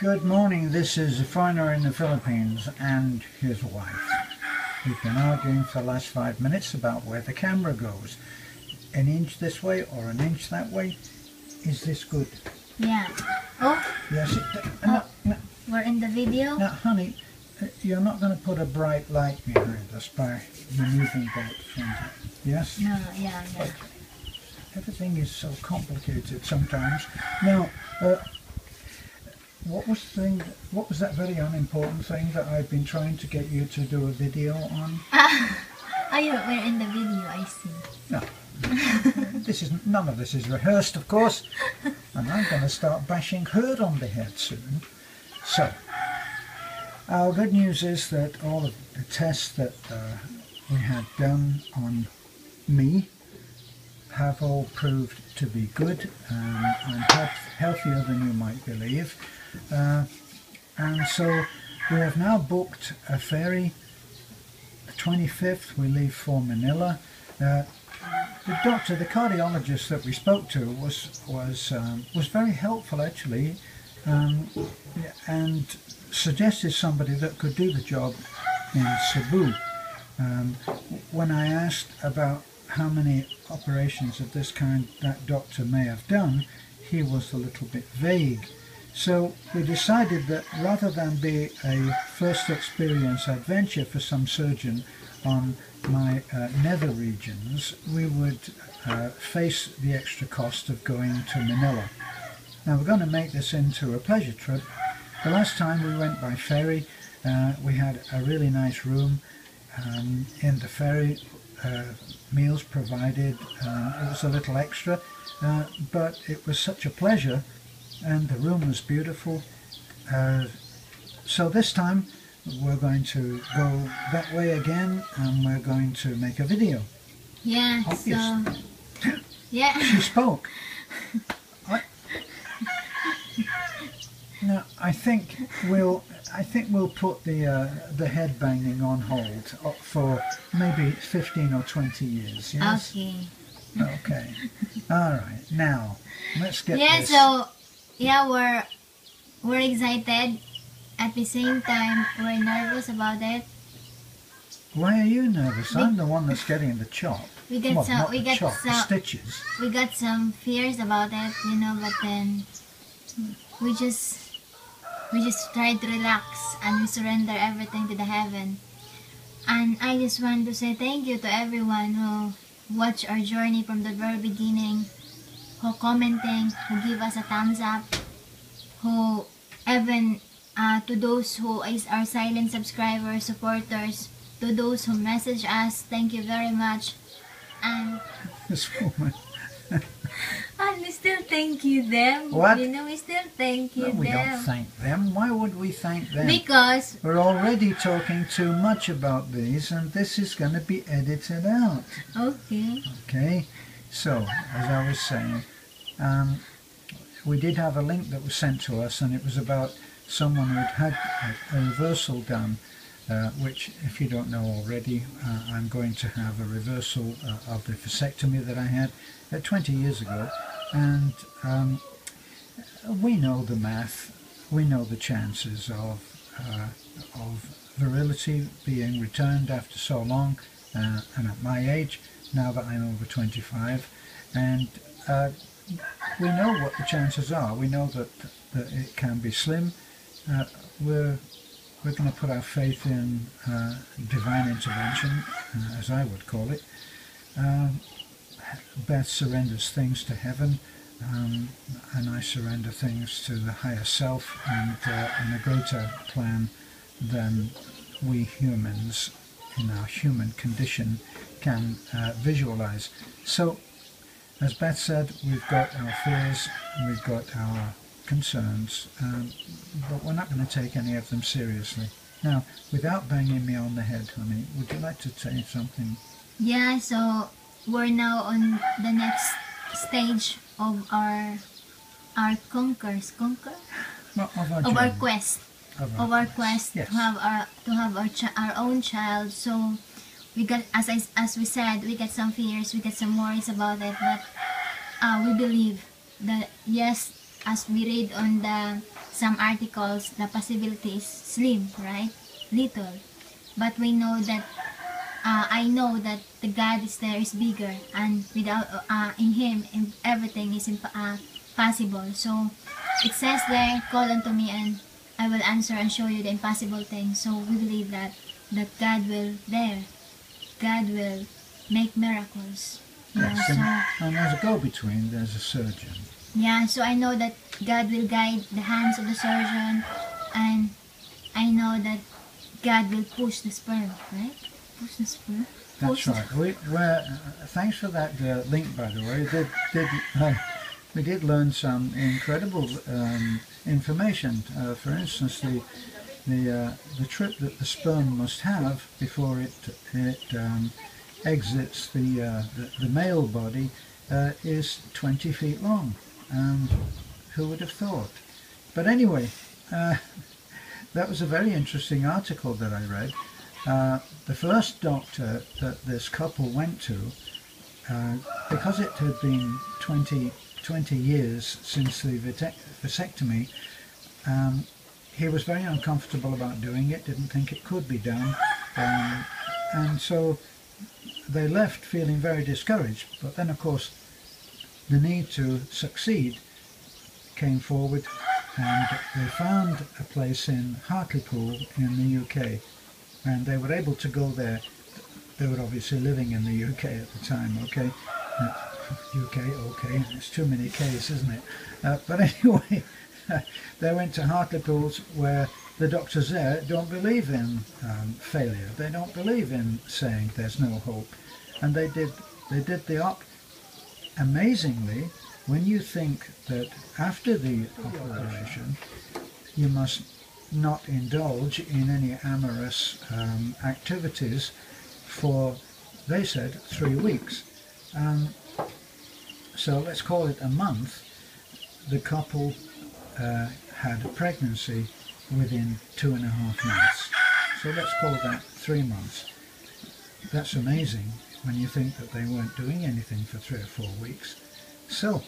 Good morning, this is a foreigner in the Philippines and his wife. We've been arguing for the last 5 minutes about where the camera goes. An inch this way or an inch that way. Is this good? Yeah. Oh, Yes, no, we're in the video. now honey, you're not going to put a bright light behind us by removing that from it. Yes? No, yeah. Okay. Everything is so complicated sometimes. Now, what was that very unimportant thing that I've been trying to get you to do a video on? We're in the video, I see. No. None of this is rehearsed, of course, and I'm going to start bashing her on the head soon. So, our good news is that all of the tests that we had done on me have all proved to be good. I'm healthier than you might believe, and so we have now booked a ferry. The 25th we leave for Manila. The cardiologist that we spoke to was very helpful actually, and suggested somebody that could do the job in Cebu. When I asked about how many operations of this kind that doctor may have done, he was a little bit vague. So we decided that rather than be a first experience adventure for some surgeon on my nether regions, we would face the extra cost of going to Manila. Now we're going to make this into a pleasure trip. The last time we went by ferry, we had a really nice room in the ferry, meals provided. It was a little extra, but it was such a pleasure, and the room was beautiful. So this time we're going to go that way again, and we're going to make a video. Yeah, Obviously. so... Yeah. She spoke. Now I think we'll put the head banging on hold for maybe 15 or 20 years. Yes. Okay. Okay. All right. Now let's get this. So we're excited. At the same time, we're nervous about it. Why are you nervous? I'm the one that's getting the chop. The stitches. We got some fears about it, but then we just try to relax and we surrender everything to the heaven. And I just want to say thank you to everyone who watched our journey from the very beginning, who commenting, who give us a thumbs up, who even to those who is our silent subscribers, supporters, to those who message us, thank you very much. And this woman. And we still thank you them. What? We still thank you them. We don't thank them. Why would we thank them? Because we're already talking too much about these, and this is going to be edited out. Okay. Okay. So, as I was saying, we did have a link that was sent to us, and it was about someone who'd had a reversal done, which, if you don't know already, I'm going to have a reversal of the vasectomy that I had 20 years ago, and we know the math, we know the chances of virility being returned after so long, and at my age, now that I'm over 25, and we know what the chances are. We know that it can be slim. We're going to put our faith in divine intervention, as I would call it. Beth surrenders things to heaven, and I surrender things to the higher self and a greater plan than we humans in our human condition can visualize. So, as Beth said, we've got our fears, we've got our concerns, but we're not going to take any of them seriously. Now, without banging me on the head, honey, would you like to say something? Yeah, so we're now on the next stage of our quest Yes. to have our own child. So we got, as we said, we got some fears, we got some worries about it, but we believe that yes, as we read on the some articles, the possibility is slim, right? Little. But we know that, I know that the God is there is bigger, and without in Him, everything is possible. So it says there, call unto me and I will answer and show you the impossible things. So we believe that God will there. God will make miracles. Yes, So, and as a go-between, there's a surgeon. yeah, so I know that God will guide the hands of the surgeon, and I know that God will push the sperm, right? Push the sperm. That's right. Thanks for that link, by the way. We did learn some incredible information. For instance, the trip that the sperm must have before it exits the male body is 20 feet long. And who would have thought? But anyway, that was a very interesting article that I read. The first doctor that this couple went to, because it had been 20 years since the vasectomy, he was very uncomfortable about doing it, didn't think it could be done, and so they left feeling very discouraged. But then, of course, the need to succeed came forward, and they found a place in Hartlepool in the UK, and they were able to go there. They were obviously living in the UK at the time, okay? UK, okay, there's too many K's, isn't it? But anyway, they went to Hartlepool, where the doctors there don't believe in failure. They don't believe in saying there's no hope. And they did the op. Amazingly, when you think that after the operation you must not indulge in any amorous activities for, they said, 3 weeks. So let's call it a month. The couple had a pregnancy within 2.5 months. So let's call that 3 months. That's amazing when you think that they weren't doing anything for 3 or 4 weeks. So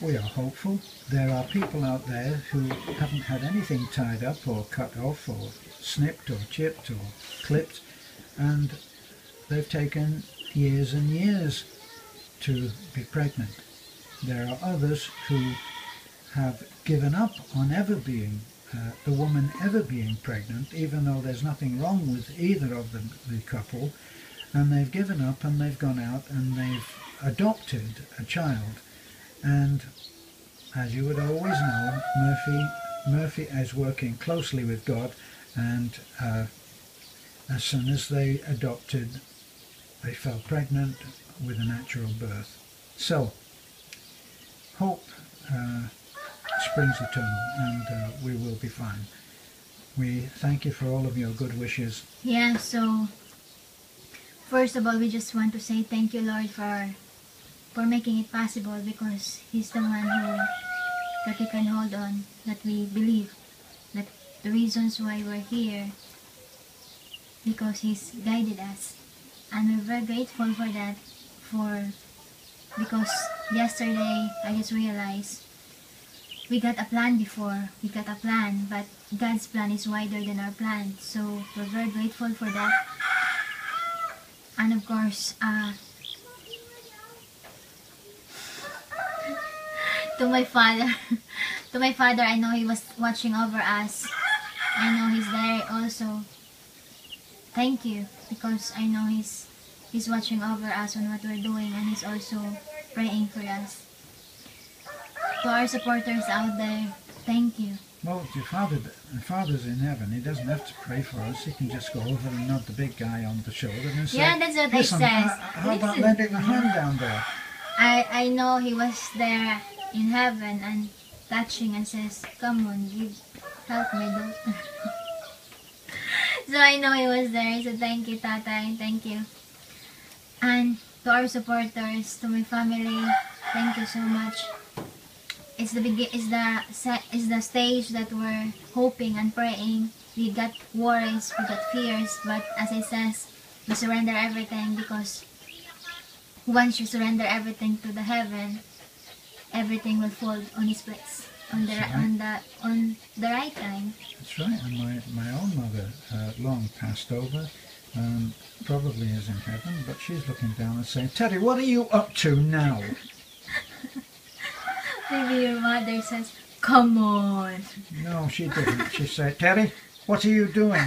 we are hopeful. There are people out there who haven't had anything tied up or cut off or snipped or chipped or clipped, and they've taken years and years to be pregnant. There are others who have given up on ever being, the woman ever being pregnant, even though there's nothing wrong with either of the couple, and they've given up and they've gone out and they've adopted a child. And as you would always know, Murphy is working closely with God, and as soon as they adopted, they fell pregnant with a natural birth. So hope springs eternal, and we will be fine. We thank you for all of your good wishes. Yeah, so first of all, we just want to say thank you, Lord, for making it possible, because He's the one that we can hold on, that we believe, that the reasons why we're here, because He's guided us. And we're very grateful for that, because yesterday I just realized we got a plan before. We got a plan, but God's plan is wider than our plan. So we're very grateful for that. And of course, to my father, I know he was watching over us. I know he's there also. Thank you, because I know he's watching over us on what we're doing, and he's also praying for us. To our supporters out there, thank you. Well, your father's in heaven. He doesn't have to pray for us. He can just go over and nod the big guy on the shoulder and say, yeah, that's what listen, I says. how about lending a hand down there? I know he was there in heaven and touching and says, come on, help my daughter. So I know he was there. So thank you, Tatay. Thank you. And to our supporters, to my family, thank you so much. It's the stage that we're hoping and praying. We got worries, we got fears, but as it says, we surrender everything, because once you surrender everything to the heaven, everything will fall on His place. on the That's on the right time. That's right. And my own mother long passed over, probably is in heaven, but she's looking down and saying, Teddy, what are you up to now? Maybe your mother says, come on. No, she didn't. She said, Teddy, what are you doing?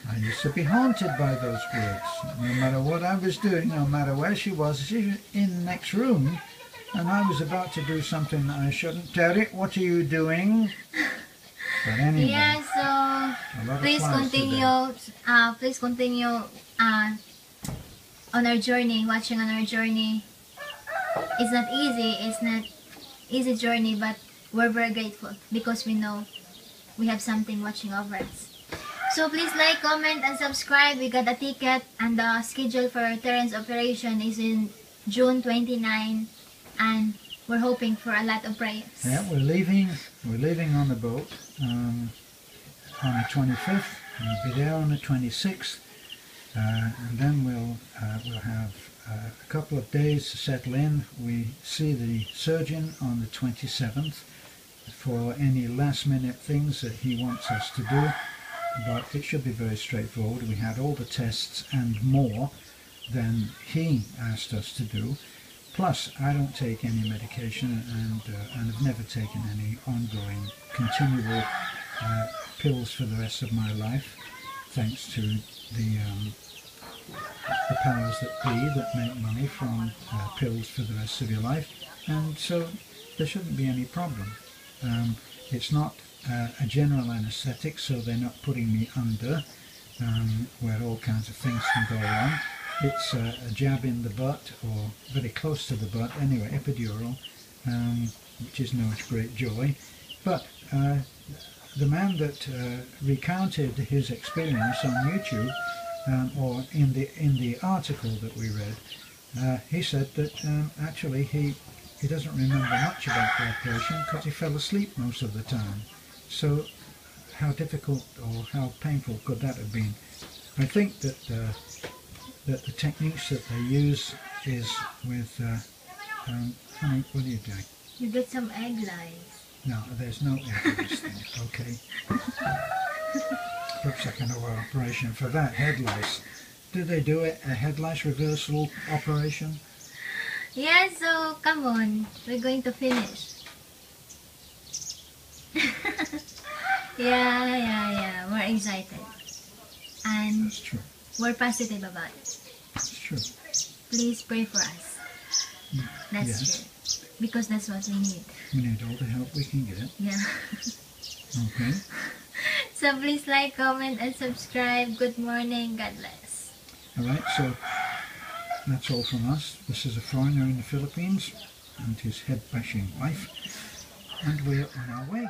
I used to be haunted by those words. No matter what I was doing, no matter where she was in the next room, and I was about to do something that I shouldn't. Teddy, what are you doing? But anyway, Yeah, so please continue. Please continue on our journey, watching on our journey. It's not easy. It's not easy journey, but we're very grateful because we know we have something watching over us. So please like, comment, and subscribe. We got a ticket, and the schedule for Terence operation is in June 29, and we're hoping for a lot of prayers. Yeah, we're leaving on the boat on the 25th. We'll be there on the 26th, and then we'll have a couple of days to settle in. We see the surgeon on the 27th for any last minute things that he wants us to do, but it should be very straightforward. We had all the tests and more than he asked us to do. Plus, I don't take any medication and have never taken any ongoing, continual pills for the rest of my life, thanks to the powers that be that make money from pills for the rest of your life, and so there shouldn't be any problem. It's not a general anaesthetic, so they're not putting me under where all kinds of things can go wrong. It's a jab in the butt, or very close to the butt, anyway, epidural, which is no great joy. But the man that recounted his experience on YouTube, or in the article that we read, he said that actually he doesn't remember much about the operation because he fell asleep most of the time. So how difficult or how painful could that have been? I think that that the techniques that they use is with honey, what are you doing? You get some egg lice. No, there's no egg lice there, okay. Looks like an operation for that, head lice. Did they do a head lice reversal operation? Yeah, so come on, we're going to finish. Yeah, we're excited. And That's true. we're positive about it. That's true. Please pray for us. That's Yes. true. Because that's what we need. We need all the help we can get. Yeah. Okay. So please like, comment, and subscribe. Good morning. God bless. Alright, so that's all from us. This is a foreigner in the Philippines and his head-bashing wife, and we're on our way.